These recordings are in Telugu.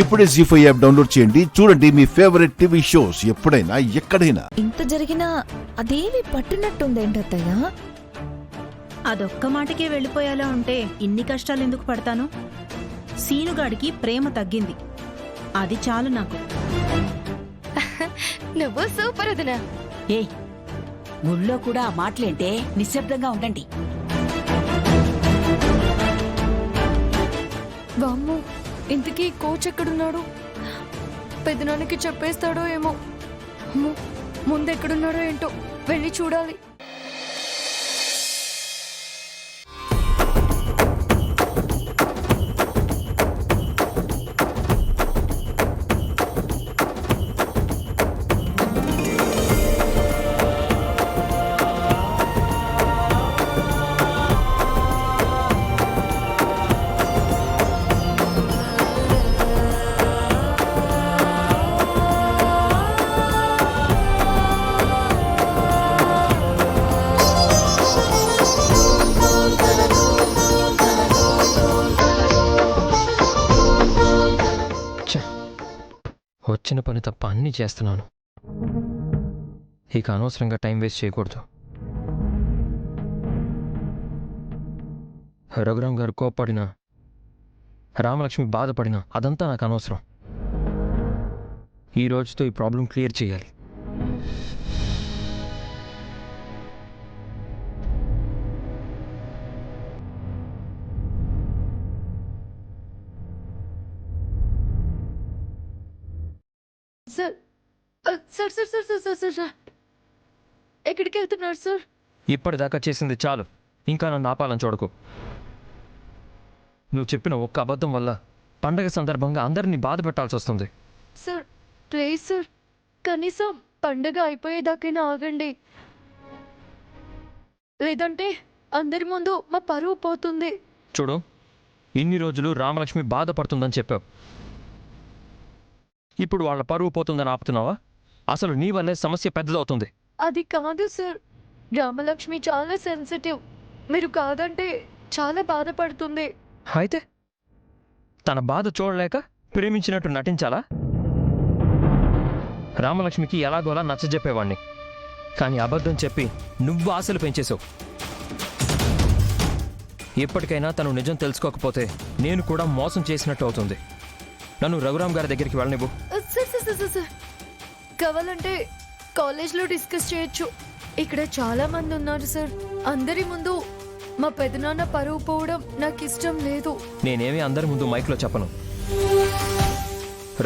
ఇప్పుడే జీ5 యాప్ డౌన్లోడ్ చేయండి. చూడండి మీ ఫేవరెట్ టీవీ షోస్ ఎప్పుడైనా ఎక్కడైనా. ఇంత జరిగినా అదేమి పట్టినట్టుందేంటత్తయ్య? అదొక్క మాటకే వెళ్ళిపోయేలా ఉంటే ఇన్ని కష్టాలు ఎందుకు పడతాను? సీనుగాడికి ప్రేమ తగ్గింది, అది చాలు నాకు. నువ్వు సూపర్ వదినా. ఏయ్, ఊళ్ళో కూడా ఆ మాటలేంటే నిశ్శబ్దంగా ఉండండి. వామ్మో, ఇంతకీ కోచ్ ఎక్కడున్నాడు? పెద్దనాన్నకి చెప్పేస్తాడో ఏమో. అమ్మో, ముందెక్కడున్నాడో ఏంటో, వెళ్ళి చూడాలి. వచ్చిన పని తప్ప అన్నీ చేస్తున్నాను. ఇక అనవసరంగా టైం వేస్ట్ చేయకూడదు. రఘురామ్ గారు కోప్పడినా, రామలక్ష్మి బాధపడినా అదంతా నాకు అనవసరం. ఈ రోజుతో ఈ ప్రాబ్లం క్లియర్ చేయాలి. Sir sir sir sir sir sir sir ఎక్కడికి వెళ్తున్నారు సార్? ఇప్పటిదాకా చేసింది చాలు, ఇంకా నన్ను ఆపాలని చూడకు. నువ్వు చెప్పిన ఒక్క అబద్ధం వల్ల పండగ సందర్భంగా అందరినీ బాధ పెట్టాల్సి వస్తుంది. సార్ ప్లీజ్ సార్, కనీసం పండగ అయిపోయేదాకైనా ఆగండి, లేదంటే అందరి ముందు మా పరువు పోతుంది. చూడు, ఇన్ని రోజులు రామలక్ష్మి బాధపడుతుందని చెప్పావు. ఇప్పుడు వాళ్ళ పరువు పోతుందని ఆపుతున్నావా? అసలు నీ వల్లే సమస్య పెద్దదవుతుంది. అది కాదు సార్, రామలక్ష్మి చాలా సెన్సిటివ్, మీరు కాదంటే చాలా బాధపడుతుంది. అయితే తన బాధ చూడలేక ప్రేమించినట్టు నటించాలా? రామలక్ష్మికి ఎలాగోలా నచ్చజెప్పేవాణ్ణి, కానీ అబద్ధం చెప్పి నువ్వు ఆశలు పెంచేశావు. ఎప్పటికైనా తను నిజం తెలుసుకోకపోతే నేను కూడా మోసం చేసినట్టు అవుతుంది. నన్ను రఘురామ్ గారి దగ్గరికి వెళ్ళనివ్వు. సార్ సార్ సార్ సార్, కావాలంటే కాలేజ్లో డిస్కస్ చేయొచ్చు. ఇక్కడ చాలా మంది ఉన్నారు సార్, అందరి ముందు మా పెదనాన్న పరువు పోవడం నాకు ఇష్టం లేదు. నేనేమీ అందరి ముందు మైక్లో చెప్పను.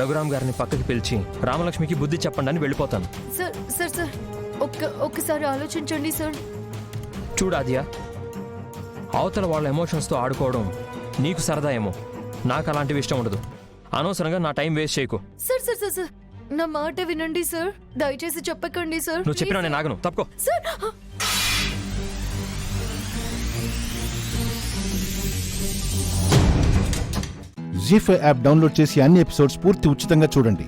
రఘురామ్ గారిని పక్కకి పిలిచి రామలక్ష్మికి బుద్ధి చెప్పండి అని వెళ్ళిపోతాను. సార్ సార్ సార్, ఒక్కసారి ఆలోచించండి సార్. చూడాదియా, అవతల వాళ్ళ ఎమోషన్స్తో ఆడుకోవడం నీకు సరదా ఏమో, నాకు అలాంటివి ఇష్టం ఉండదు. అనవసరంగా నా టైం వేస్ట్ చేయకు. సార్ సార్ సార్ సార్, నా మాట వినండి సార్, దయచేసి చెప్పకండి సార్. నువ్వు చెప్పినా నేను ఆగను, తప్పుకో. సార్ జీ5 యాప్ డౌన్లోడ్ చేసి అన్ని ఎపిసోడ్స్ పూర్తి ఉచితంగా చూడండి.